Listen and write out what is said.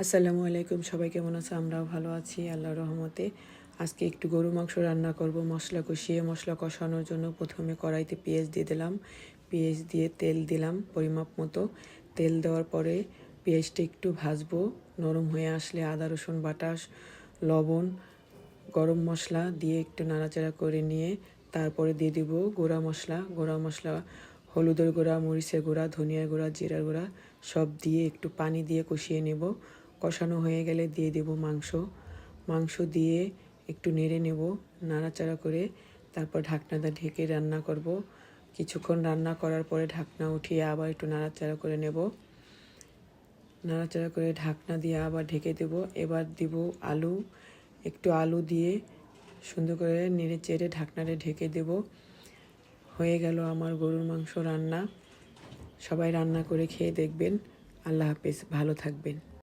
আসসালামু আলাইকুম, সবাই কেমন আছে? আমরাও ভালো আছি আল্লাহর রহমতে। আজকে একটু গরু মাংস রান্না করব। মশলা কষিয়ে, মশলা কষানোর জন্য প্রথমে কড়াইতে পেঁয়াজ দিয়ে দিলাম। পেঁয়াজ দিয়ে তেল দিলাম পরিমাপ মতো। তেল দেওয়ার পরে পেঁয়াজটা একটু ভাজবো। নরম হয়ে আসলে আদা রসুন বাটা, লবণ, গরম মশলা দিয়ে একটু নাড়াচাড়া করে নিয়ে তারপরে দিয়ে দিব গুঁড়া মশলা, হলুদের গুঁড়া, মরিচের গুঁড়া, ধনিয়ার গুঁড়া, জিরার গুঁড়া সব দিয়ে একটু পানি দিয়ে কষিয়ে নেব। কষানো হয়ে গেলে দিয়ে দেব মাংস দিয়ে একটু নেড়ে নেব, নাড়াচাড়া করে তারপর ঢাকনাটা ঢেকে রান্না করব। কিছুক্ষণ রান্না করার পরে ঢাকনা উঠিয়ে আবার একটু নাড়াচাড়া করে নেব। নাড়াচাড়া করে ঢাকনা দিয়ে আবার ঢেকে দেব। এবার দিব একটু আলু দিয়ে সুন্দর করে নেড়ে চেড়ে ঢাকনাটা ঢেকে দেব। হয়ে গেল আমার গরুর মাংস রান্না। সবাই রান্না করে খেয়ে দেখবেন। আল্লাহ হাফেজ, ভালো থাকবেন।